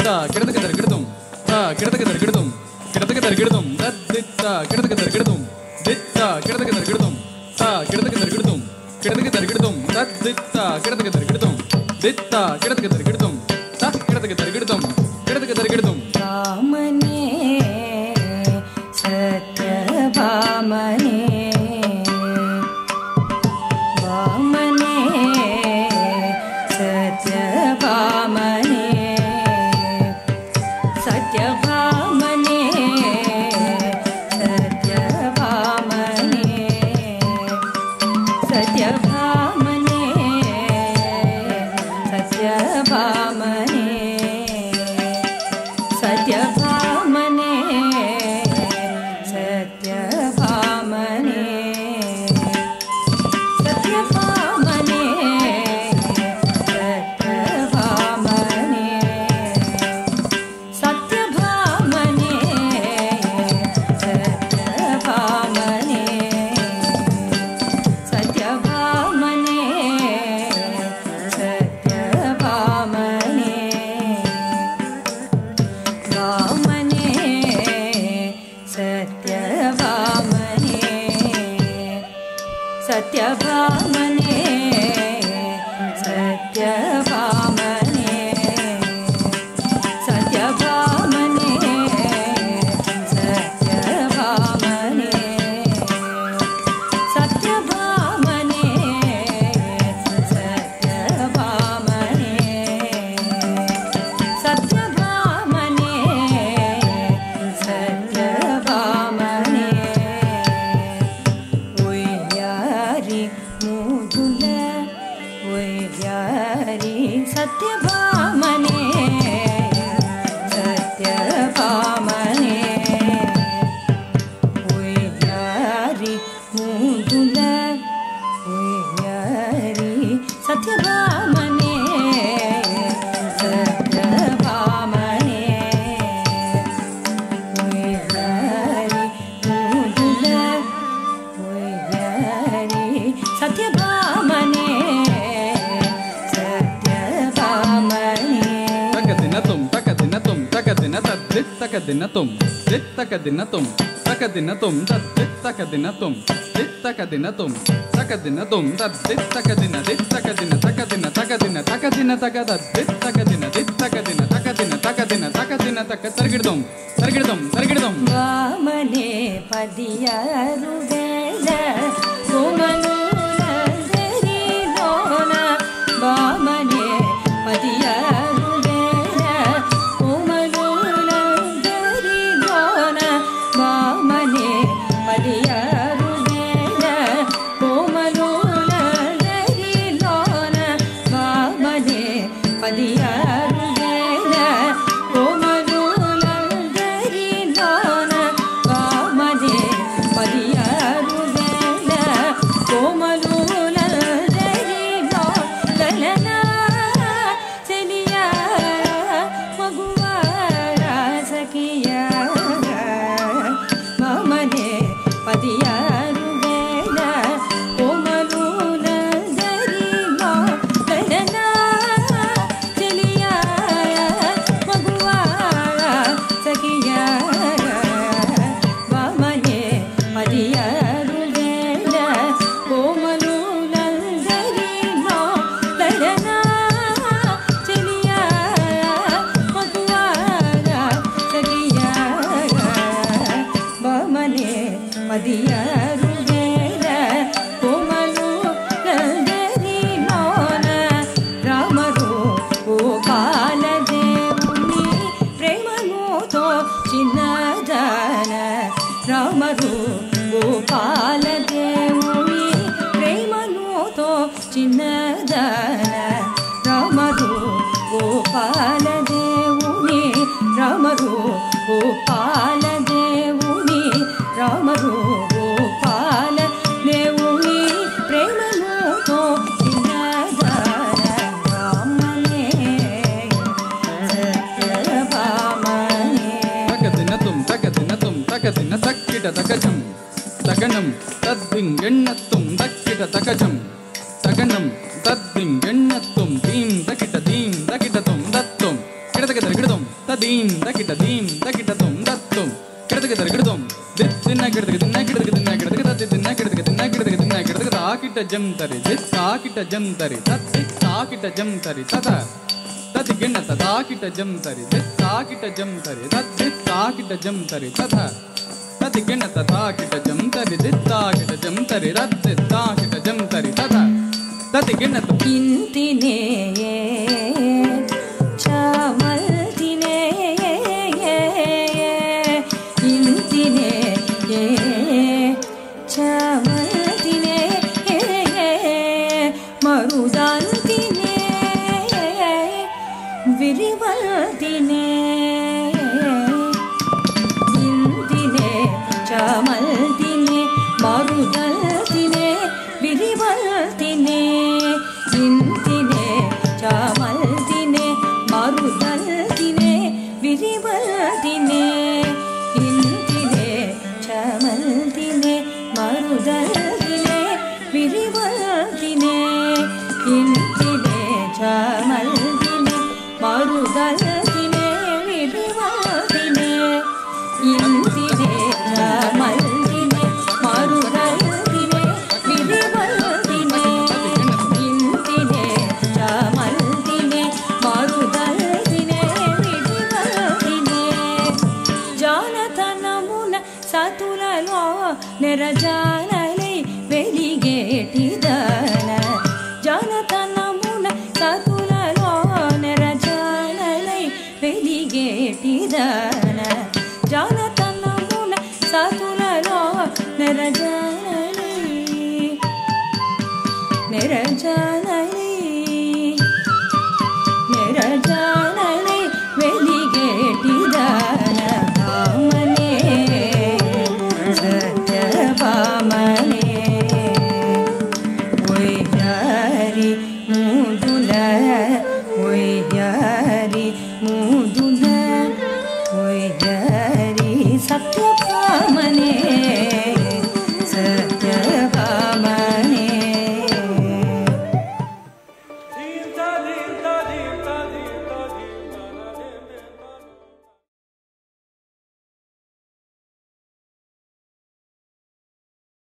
கிடத்துக்கு தருகிடுதும் கிடத்துக்கு தருகிடுதும் கிடத்துக்கு தருகிடுதும் தத்தித்தா கிடத்துக்கு தருகிடுதும் தித்தா கிடத்துக்கு தருகிடுதும் கிடத்துக்கு தருகிடுதும் கிடத்துக்கு தருகிடுதும் தத்தித்தா கிடத்துக்கு தருகிடுதும் தித்தா கிடத்துக்கு தருகிடுதும் கிடத்துக்கு தருகிடுதும் கிடத்துக்கு தருகிடுதும் வாமனே சத்யபாமனே வாமனே சத்யபாமனே சத்யபாமனே சத்யபாமனே சத்யபாமனே சத்யபாமனே சத்யபாமனே சத்யபாமனே சத்யபாமனே சத்யபாமனே சத்யபாமனே சத்யபாமனே சத்யபாமனே சத்யபாமனே சத்யபாமனே சத்யபாமனே சத்யபாமனே சத்யபாமனே சத்யபாமனே சத்யபாமனே ஒய்யாரி மூதுல ஒய்யாரி சத்யபாமனே சத்யபாமனே ஒய்யாரி மூதுல ஒய்யாரி சத்யபாமனே சத்யபாமனே ஒய்யாரி மூதுல ஒய்யாரி சத்யபாமனே சத்யபாமனே தக்கதினத்தும் தக்கதினத்தும் தக்கதின தத்தித் தக்கதினத்தும் தித் தக்கதினத்தும் தக்கதினத்தும் தத்தித் தக்கதினத்தும் தித் தக்கதினத்தும் தக்கதினத்தும் தத்தித் தக்கதின தித் தக்கதின தக்கதின தக்கதின தக்கதின தக்கத தித் தக்கதின தித் தக்கதின தக்கதின தக்கதின தக்கதின தக்க தருகிடுதும் தருகிடுதும் தருகிடுதும் வாமனே பதியாரு வேல கோமலூல தெரிலோன வாமனே பதியாரு வேல கோமலூல தெரிலோன வாமனே பதியாரு வேல கோமலூல தெரிலோன வாமனே பதியாரு வேல கோமலூல தெரிலோன வாமனே பதியாரு வேல கோமலூಲ ದರಿಲೋ ಲಲನ ಚೆಲಿಯ ಮಗುವಾರ ಸಖಿಯ ವಾಮನೆ ಪದಿಯಾರು ಬೇಡ ಕೋಮಲೂಲ ದರಿಲೋ ಲಲನ ಚೆಲಿಯ ಮಗುವಾರ ಸಖಿಯ ವಾಮನೆ ಪದಿಯಾರು ಮದಿಯಾರು ಬೇಡ ಕೋಮಲೂಲ ದರಿಲೋನ ರಾಮರು ಗೋಪಾಲ ದೇವುನಿ ಪ್ರೇಮನೂತೋ ಚಿನ್ನದಾನ ರಾಮರು ಗೋಪಾಲ ದೇವುನಿ ಪ್ರೇಮನೂತೋ ಚಿನ್ನದಾನ ರಾಮರು ಗೋಪಾಲ ದೇವುನಿ ರಾಮರು ಗೋಪಾಲ ದೇವುನಿ ರಾಮರು ಗೋಪಾಲ ದೇವುನಿ ಪ್ರೇಮನೂತೋ ಚಿನ್ನದಾನ ರಾಮನೇ ಸತ್ಯಭಾಮನೇ தக்கதினத்தும் தக்கதினத்தும் தக்கதின தக்கிட தகஜம் தகனம் தத்திங்கெண்ணத்தும் தக்கிட தகஜம் தகனம் தத்திங்கெண்ணத்தும் தீம் தக்கிட்ட தீம் தக்கிட்டதும் தத்தும் கிடதக தருகிடதும் ததீம் தகிட தீம் தகிட தும் தத்தும் கிடதுக்கு தருகிடுதும் தின்ன கிடதுக்கு தின்ன கிடதுக்கு தின்ன கிடதுக்கு தத்தி தின்ன கிடதுக்கு தின்ன கிடதுக்கு தின்ன கிடதுக்கு தாக்கிட்ட ஜம் தரி தித் தாக்கிட்ட ஜம் தரி தத்தி தாக்கிட்ட ஜம் தரி தத ததி கிண்ண தாக்கிட்ட ஜம் தரி தித் தாக்கிட்ட ஜம் தரி தத்தி தாக்கிட்ட ஜம் தரி தத ததி கிண்ண தாக்கிட்ட ஜம் தரி தித் தாக்கிட்ட ஜம் தரி தத்தி தாக்கிட்ட ஜம் தரி தத ததி கிண்ண ಇಂತಿನೇ ಚಾಮಲ್ತಿನೇ ಇಂತಿನೇ ಚಾಮಲ್ತಿನೇ ಮರುದಂತಿನೇ ವಿರಿವಲ್ತಿನೇ ಇಂತಿನೇ ಚಾಮಲ್ತಿನೇ ಮರುದಂತಿನೇ ವಿರಿವಲ್ತಿನೇ ಇಂತಿನೇ ಚಾಮಲ್ತಿನೇ ಮರುದಂತಿನೇ ವಿರಿವಲ್ತಿನೇ ಇಂತಿನೇ ಚಾಮಲ್ತಿನೇ ಮರುದಂತಿನೇ ವಿರಿವಲ್ತಿನೇ ಇಂತಿನೇ ಚಾಮಲ್ತಿನೇ ಮರುದಂತಿನೇ ವಿರಿವಲ್ತಿನೇ ಇಂತಿನೇ ಚಾಮಲ್ತಿನೇ ಮರುದಂತಿನೇ ವಿರಿವಲ್ತಿನೇ ಇಂತಿನೇ ಚಾಮಲ್ತಿನೇ ಮರುದಂತಿನೇ ವಿರಿವಲ್ತಿನೇ ಜಾನತನమున సతులలో నిరజానలై వెలిగేటిద